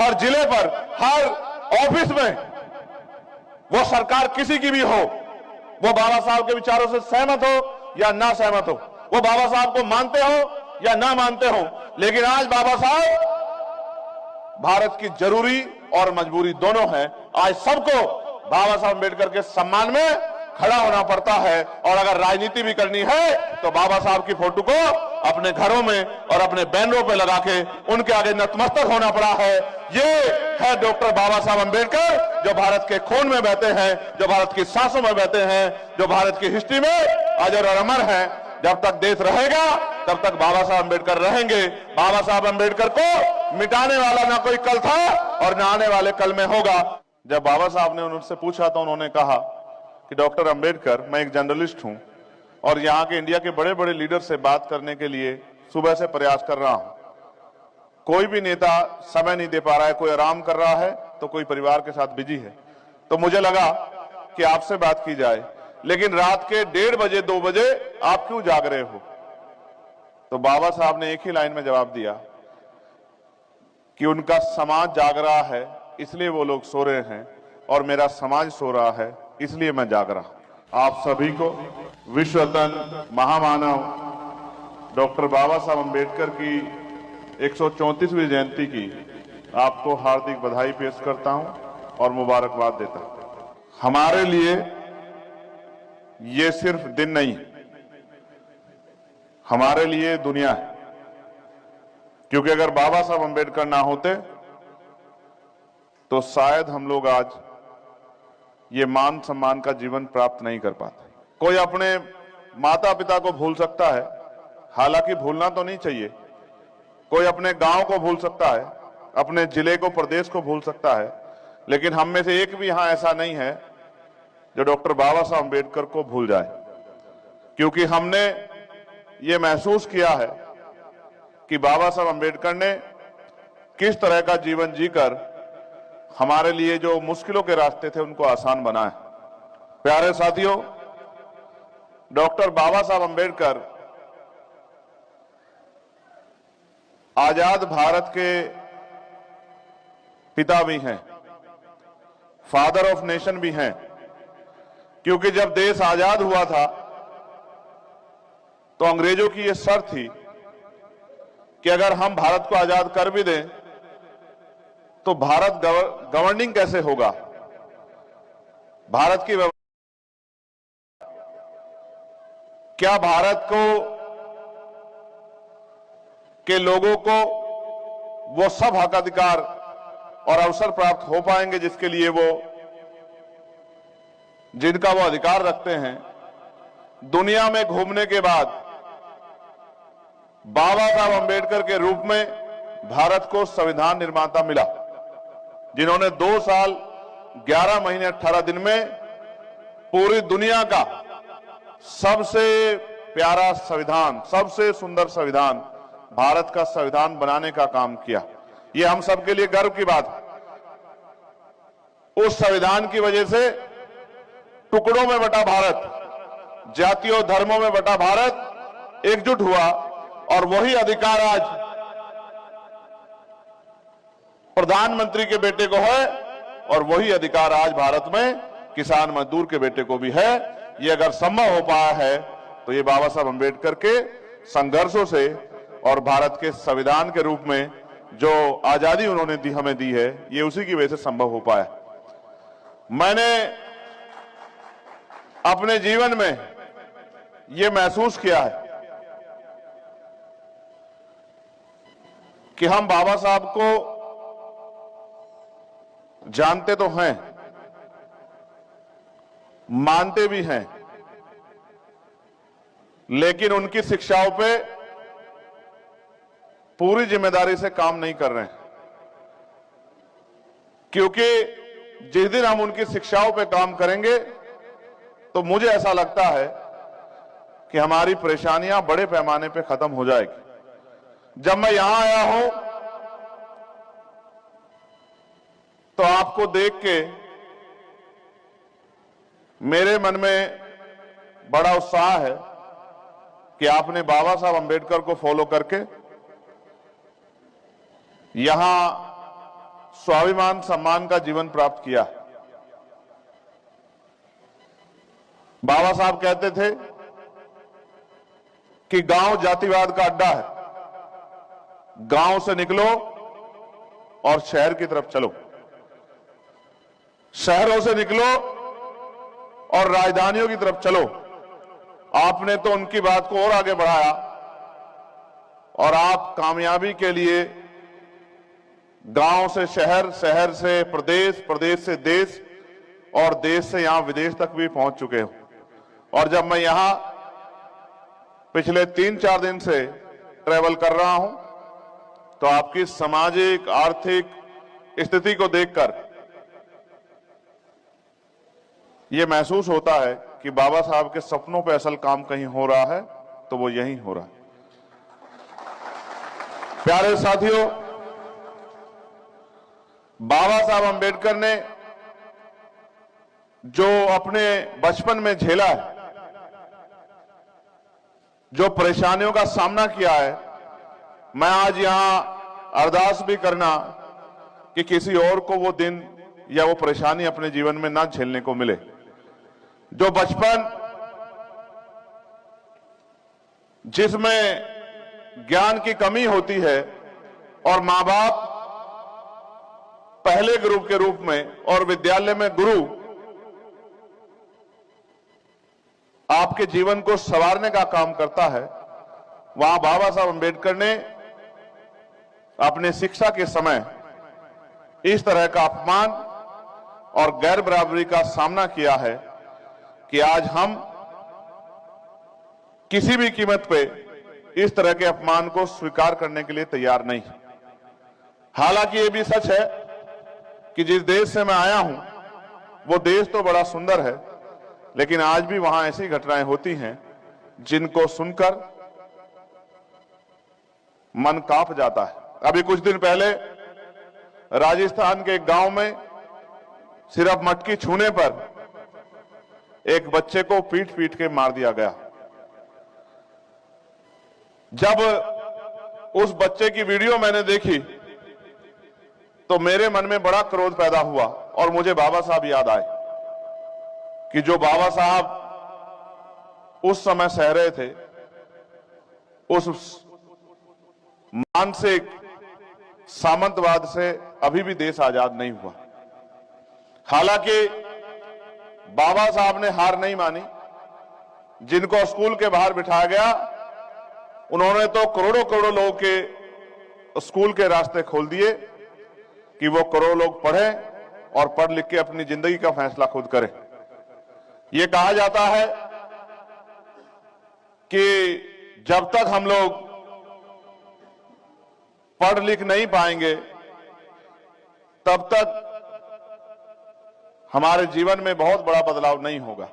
हर जिले पर, हर ऑफिस में, वो सरकार किसी की भी हो, वो बाबा साहब के विचारों से सहमत हो या ना सहमत हो, वो बाबा साहब को मानते हो या ना मानते हो, लेकिन आज बाबा साहब भारत की जरूरी और मजबूरी दोनों है। आज सबको बाबा साहब अम्बेडकर के सम्मान में खड़ा होना पड़ता है, और अगर राजनीति भी करनी है तो बाबा साहब की फोटो को अपने घरों में और अपने बैनरों पे लगा के उनके आगे नतमस्तक होना पड़ा है। ये है डॉक्टर बाबा साहब अम्बेडकर, जो भारत के खून में बहते हैं, जो भारत की सांसों में बहते हैं, जो भारत की हिस्ट्री में अजर और अमर है। जब तक देश रहेगा तब तक बाबा साहब अम्बेडकर रहेंगे। बाबा साहब अम्बेडकर को मिटाने वाला ना कोई कल था और ना आने वाले कल में होगा। जब बाबा साहब ने उनसे पूछा तो उन्होंने कहा कि डॉक्टर अम्बेडकर, मैं एक जर्नलिस्ट हूं और यहाँ के इंडिया के बड़े बड़े लीडर से बात करने के लिए सुबह से प्रयास कर रहा हूं। कोई भी नेता समय नहीं दे पा रहा है, कोई आराम कर रहा है तो कोई परिवार के साथ बिजी है, तो मुझे लगा कि आपसे बात की जाए। लेकिन रात के 1:30 बजे 2 बजे आप क्यों जाग रहे हो? तो बाबा साहब ने एक ही लाइन में जवाब दिया कि उनका समाज जाग रहा है इसलिए वो लोग सो रहे हैं, और मेरा समाज सो रहा है इसलिए मैं जाग रहा हूं। आप सभी को विश्व रत्न महामानव डॉक्टर बाबा साहब अम्बेडकर की 134वीं जयंती की आपको हार्दिक बधाई पेश करता हूं और मुबारकबाद देता हूं। हमारे लिए ये सिर्फ दिन नहीं, हमारे लिए दुनिया है, क्योंकि अगर बाबा साहब अम्बेडकर ना होते तो शायद हम लोग आज ये मान सम्मान का जीवन प्राप्त नहीं कर पाते। कोई अपने माता पिता को भूल सकता है, हालांकि भूलना तो नहीं चाहिए। कोई अपने गांव को भूल सकता है, अपने जिले को, प्रदेश को भूल सकता है, लेकिन हम में से एक भी यहां ऐसा नहीं है जो डॉक्टर बाबा साहब अम्बेडकर को भूल जाए, क्योंकि हमने ये महसूस किया है कि बाबा साहब अम्बेडकर ने किस तरह का जीवन जीकर हमारे लिए जो मुश्किलों के रास्ते थे उनको आसान बनाए। प्यारे साथियों, डॉक्टर बाबा साहब अम्बेडकर आजाद भारत के पिता भी हैं, फादर ऑफ नेशन भी हैं, क्योंकि जब देश आजाद हुआ था तो अंग्रेजों की यह शर्त थी कि अगर हम भारत को आजाद कर भी दें तो भारत गवर्निंग कैसे होगा, भारत की क्या भारत को के लोगों को वो सब हक अधिकार और अवसर प्राप्त हो पाएंगे जिसके लिए जिनका वो अधिकार रखते हैं। दुनिया में घूमने के बाद बाबा साहब अम्बेडकर के रूप में भारत को संविधान निर्माता मिला, जिन्होंने 2 साल 11 महीने 18 दिन में पूरी दुनिया का सबसे प्यारा संविधान, सबसे सुंदर संविधान, भारत का संविधान बनाने का काम किया। ये हम सबके लिए गर्व की बात है। उस संविधान की वजह से टुकड़ों में बटा भारत, जातियों धर्मों में बटा भारत एकजुट हुआ, और वही अधिकार आज प्रधानमंत्री के बेटे को है, और वही अधिकार आज भारत में किसान मजदूर के बेटे को भी है। ये अगर संभव हो पाया है तो ये बाबा साहब अम्बेडकर के संघर्षों से और भारत के संविधान के रूप में जो आजादी उन्होंने हमें दी है, ये उसी की वजह से संभव हो पाया। मैंने अपने जीवन में ये महसूस किया है कि हम बाबा साहब को जानते तो हैं, मानते भी हैं, लेकिन उनकी शिक्षाओं पे पूरी जिम्मेदारी से काम नहीं कर रहे हैं, क्योंकि जिस दिन हम उनकी शिक्षाओं पे काम करेंगे तो मुझे ऐसा लगता है कि हमारी परेशानियां बड़े पैमाने पे खत्म हो जाएगी। जब मैं यहां आया हूं तो आपको देख के मेरे मन में बड़ा उत्साह है कि आपने बाबा साहब अम्बेडकर को फॉलो करके यहां स्वाभिमान सम्मान का जीवन प्राप्त किया। बाबा साहब कहते थे कि गांव जातिवाद का अड्डा है, गांव से निकलो और शहर की तरफ चलो, शहरों से निकलो और राजधानियों की तरफ चलो। आपने तो उनकी बात को और आगे बढ़ाया और आप कामयाबी के लिए गांव से शहर, शहर से प्रदेश, प्रदेश से देश और देश से यहां विदेश तक भी पहुंच चुके हो। और जब मैं यहां पिछले 3-4 दिन से ट्रैवल कर रहा हूं तो आपकी सामाजिक आर्थिक स्थिति को देखकर यह महसूस होता है कि बाबा साहब के सपनों पे असल काम कहीं हो रहा है तो वो यहीं हो रहा है। प्यारे साथियों, बाबा साहब अंबेडकर ने जो अपने बचपन में झेला है, जो परेशानियों का सामना किया है, मैं आज यहां अरदास भी करना कि किसी और को वो दिन या वो परेशानी अपने जीवन में ना झेलने को मिले। जो बचपन जिसमें ज्ञान की कमी होती है और मां बाप पहले गुरु के रूप में और विद्यालय में गुरु आपके जीवन को संवारने का काम करता है, वहां बाबा साहब अंबेडकर ने अपने शिक्षा के समय इस तरह का अपमान और गैर बराबरी का सामना किया है कि आज हम किसी भी कीमत पे इस तरह के अपमान को स्वीकार करने के लिए तैयार नहीं। हालांकि यह भी सच है कि जिस देश से मैं आया हूं वो देश तो बड़ा सुंदर है, लेकिन आज भी वहां ऐसी घटनाएं होती हैं जिनको सुनकर मन कांप जाता है। अभी कुछ दिन पहले राजस्थान के एक गांव में सिर्फ मटकी छूने पर एक बच्चे को पीट पीट के मार दिया गया। जब उस बच्चे की वीडियो मैंने देखी तो मेरे मन में बड़ा क्रोध पैदा हुआ और मुझे बाबा साहब याद आए कि जो बाबा साहब उस समय सह रहे थे, उस मानसिक सामंतवाद से अभी भी देश आजाद नहीं हुआ। हालांकि बाबा साहब ने हार नहीं मानी। जिनको स्कूल के बाहर बिठाया गया, उन्होंने तो करोड़ों करोड़ों लोगों के स्कूल के रास्ते खोल दिए कि वो करोड़ों लोग पढ़ें और पढ़ लिख के अपनी जिंदगी का फैसला खुद करें। ये कहा जाता है कि जब तक हम लोग पढ़ लिख नहीं पाएंगे तब तक हमारे जीवन में बहुत बड़ा बदलाव नहीं होगा।